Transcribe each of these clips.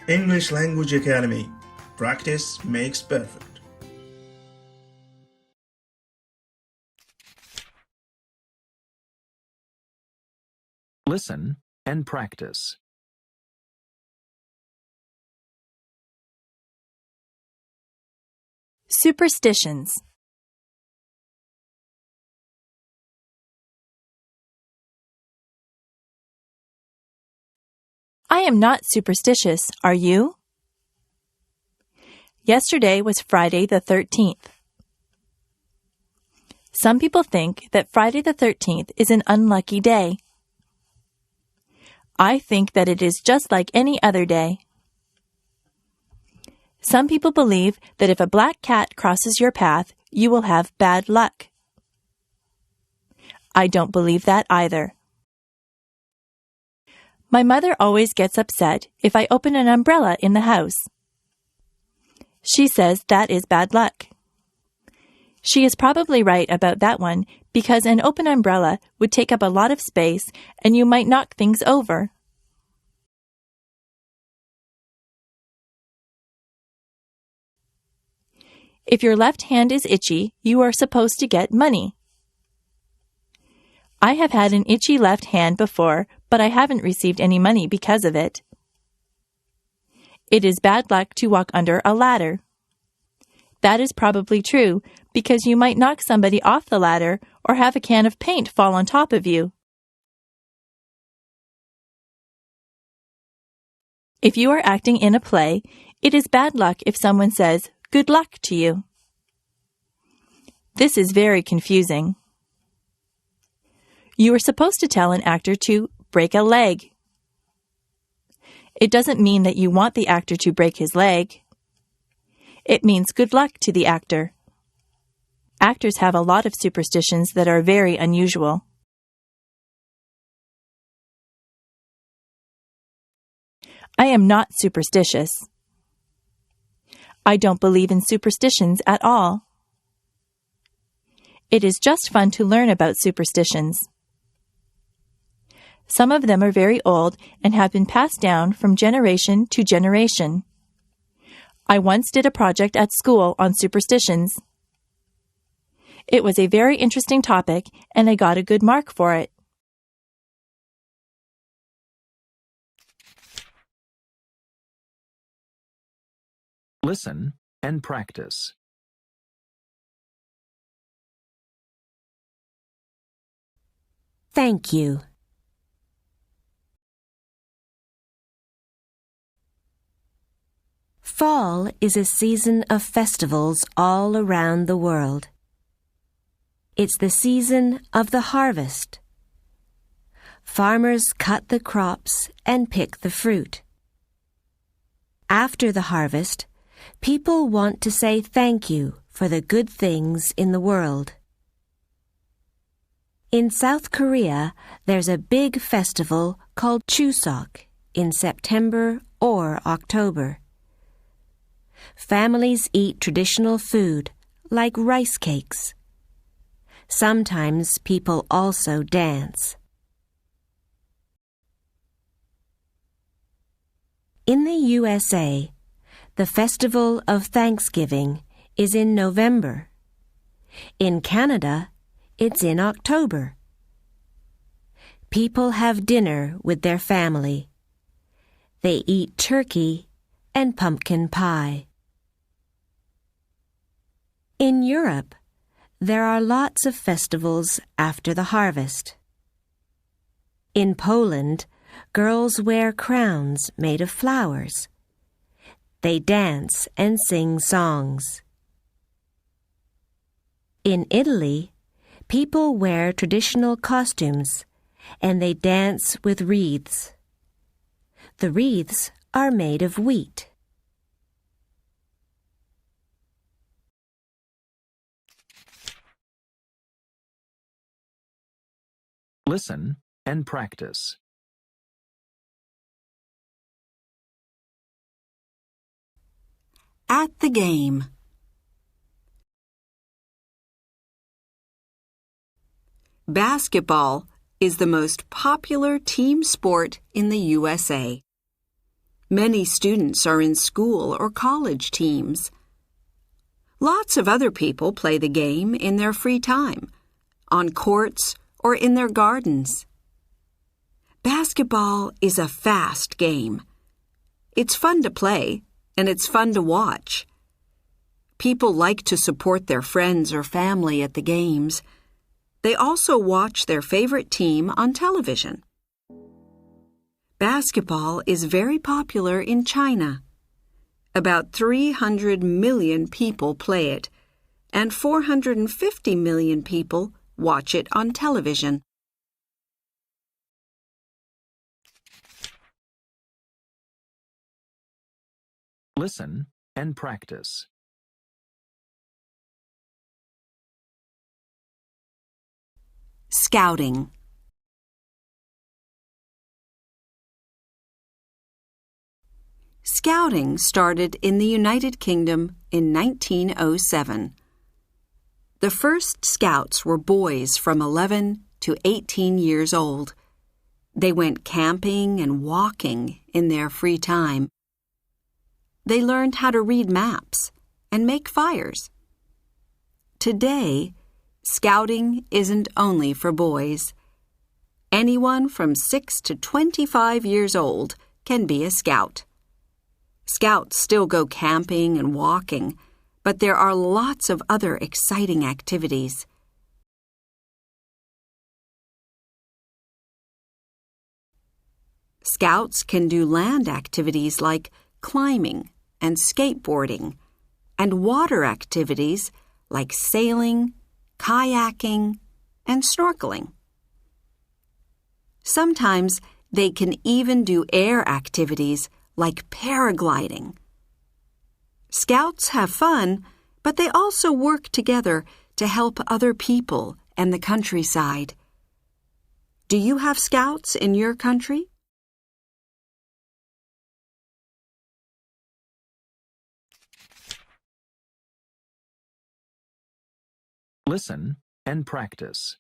English Language Academy. Practice makes perfect. Listen and practice. Superstitions. I am not superstitious, are you? Yesterday was Friday the 13th. Some people think that Friday the 13th is an unlucky day. I think that it is just like any other day. Some people believe that if a black cat crosses your path, you will have bad luck. I don't believe that either. My mother always gets upset if I open an umbrella in the house. She says that is bad luck. She is probably right about that one because an open umbrella would take up a lot of space and you might knock things over. If your left hand is itchy, you are supposed to get money. I have had an itchy left hand before, but I haven't received any money because of it. It is bad luck to walk under a ladder. That is probably true because you might knock somebody off the ladder or have a can of paint fall on top of you. If you are acting in a play, it is bad luck if someone says, "Good luck to you." This is very confusing. You are supposed to tell an actor to break a leg. It doesn't mean that you want the actor to break his leg. It means good luck to the actor. Actors have a lot of superstitions that are very unusual. I am not superstitious. I don't believe in superstitions at all. It is just fun to learn about superstitions. Some of them are very old and have been passed down from generation to generation. I once did a project at school on superstitions. It was a very interesting topic, and I got a good mark for it. Listen and practice. Thank you. Fall is a season of festivals all around the world. It's the season of the harvest. Farmers cut the crops and pick the fruit. After the harvest, people want to say thank you for the good things in the world. In South Korea, there's a big festival called Chuseok in September or October. Families eat traditional food like rice cakes. Sometimes people also dance. In the USA, the Festival of Thanksgiving is in November. In Canada, it's in October. People have dinner with their family. They eat turkey and pumpkin pie. In Europe, there are lots of festivals after the harvest. In Poland, girls wear crowns made of flowers. They dance and sing songs. In Italy, people wear traditional costumes and they dance with wreaths. The wreaths are made of wheat. Listen and practice. At the game. Basketball is the most popular team sport in the USA. Many students are in school or college teams. Lots of other people play the game in their free time, on courts or in their gardens. Basketball is a fast game. It's fun to play, and it's fun to watch. People like to support their friends or family at the games. They also watch their favorite team on television. Basketball is very popular in China. About 300 million people play it, and 450 million people watch it on television. Listen and practice. Scouting. Scouting started in the United Kingdom in 1907. The first scouts were boys from 11 to 18 years old. They went camping and walking in their free time. They learned how to read maps and make fires. Today, scouting isn't only for boys. Anyone from 6 to 25 years old can be a scout. Scouts still go camping and walking, but there are lots of other exciting activities. Scouts can do land activities like climbing and skateboarding, and water activities like sailing, kayaking, and snorkeling. Sometimes they can even do air activities like paragliding. Scouts have fun, but they also work together to help other people and the countryside. Do you have scouts in your country? Listen and practice.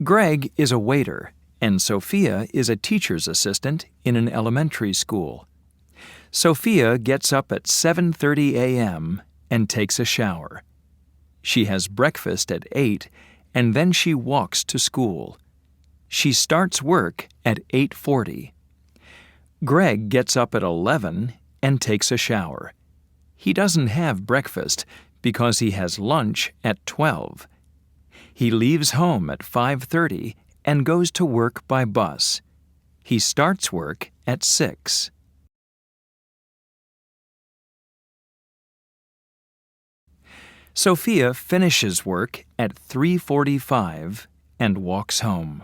Greg is a waiter, and Sophia is a teacher's assistant in an elementary school. Sophia gets up at 7:30 a.m. and takes a shower. She has breakfast at 8, and then she walks to school. She starts work at 8:40. Greg gets up at 11 and takes a shower. He doesn't have breakfast because he has lunch at 12. He leaves home at 5:30 and goes to work by bus. He starts work at 6. Sophia finishes work at 3:45 and walks home.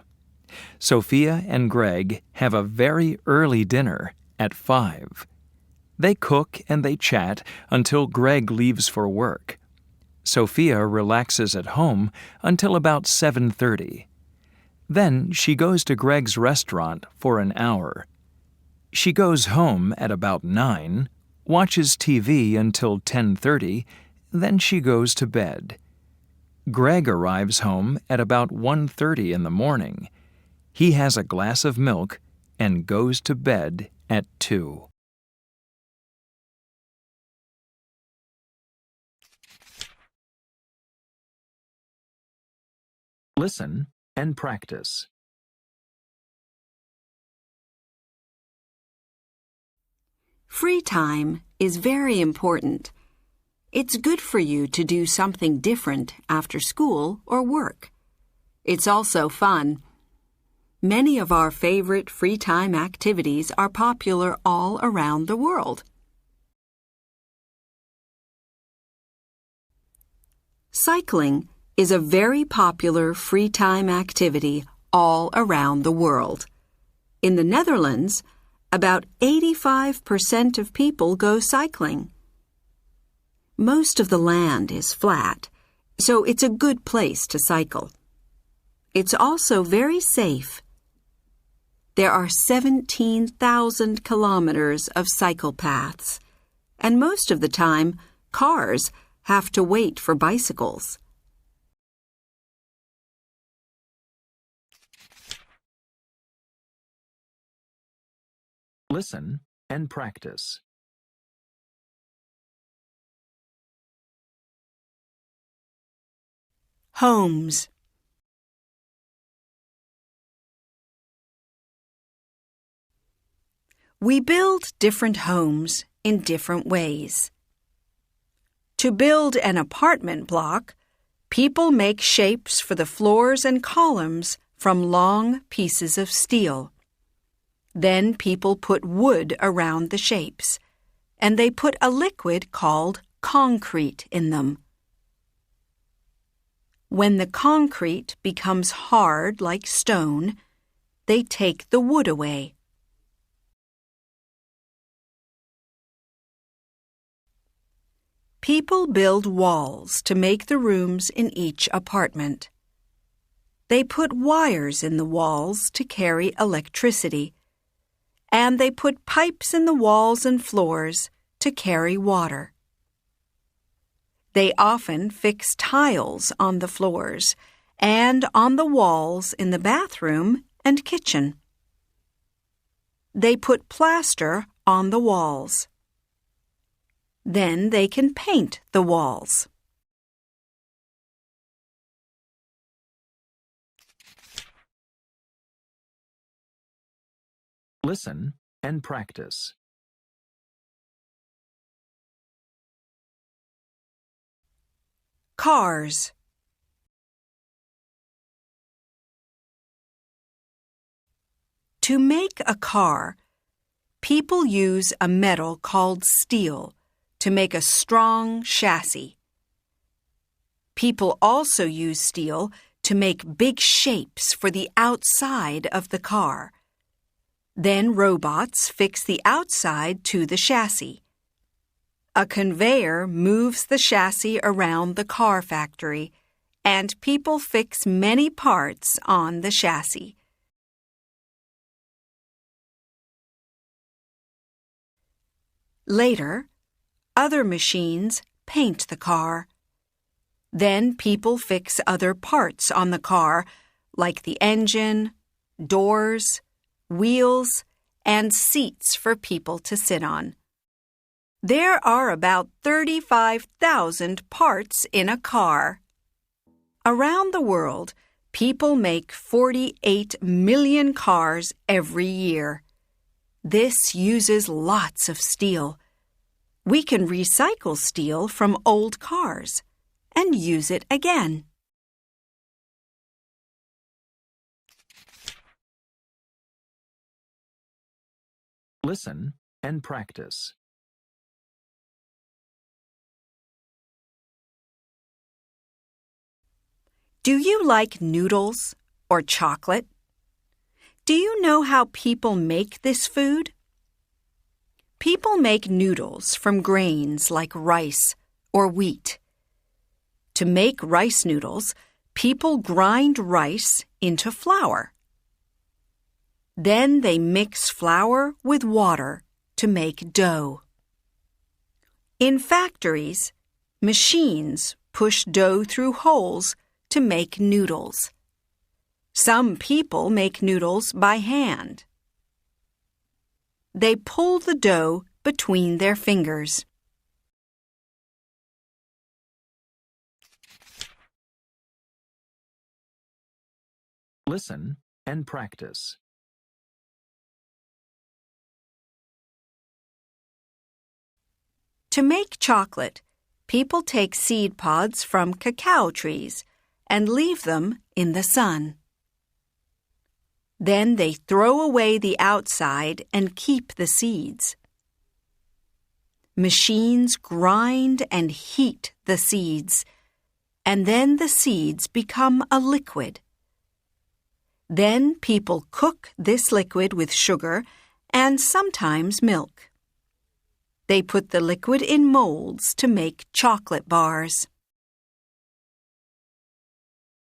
Sophia and Greg have a very early dinner at 5. They cook and they chat until Greg leaves for work. Sophia relaxes at home until about 7:30. Then she goes to Greg's restaurant for an hour. She goes home at about 9, watches TV until 10:30, then she goes to bed. Greg arrives home at about 1:30 in the morning. He has a glass of milk and goes to bed at 2. Listen and practice. Free time is very important. It's good for you to do something different after school or work. It's also fun. Many of our favorite free time activities are popular all around the world. Cycling is a very popular free time activity all around the world. In the Netherlands, about 85% of people go cycling. Most of the land is flat, so it's a good place to cycle. It's also very safe. There are 17,000 kilometers of cycle paths, and most of the time, cars have to wait for bicycles. Listen and practice. Homes. We build different homes in different ways. To build an apartment block, people make shapes for the floors and columns from long pieces of steel. Then people put wood around the shapes, and they put a liquid called concrete in them. When the concrete becomes hard like stone, they take the wood away. People build walls to make the rooms in each apartment. They put wires in the walls to carry electricity, and they put pipes in the walls and floors to carry water. They often fix tiles on the floors and on the walls in the bathroom and kitchen. They put plaster on the walls. Then they can paint the walls. Listen and practice. Cars. To make a car, people use a metal called steel to make a strong chassis. People also use steel to make big shapes for the outside of the car. Then robots fix the outside to the chassis. A conveyor moves the chassis around the car factory, and people fix many parts on the chassis. Later, other machines paint the car. Then people fix other parts on the car, like the engine, doors, wheels, and seats for people to sit on. There are about 35,000 parts in a car. Around the world, people make 48 million cars every year. This uses lots of steel. We can recycle steel from old cars and use it again. Listen and practice. Do you like noodles or chocolate? Do you know how people make this food? People make noodles from grains like rice or wheat. To make rice noodles, people grind rice into flour. Then they mix flour with water to make dough. In factories, machines push dough through holes to make noodles. Some people make noodles by hand. They pull the dough between their fingers. Listen and practice. To make chocolate, people take seed pods from cacao trees and leave them in the sun. Then they throw away the outside and keep the seeds. Machines grind and heat the seeds, and then the seeds become a liquid. Then people cook this liquid with sugar and sometimes milk. They put the liquid in molds to make chocolate bars.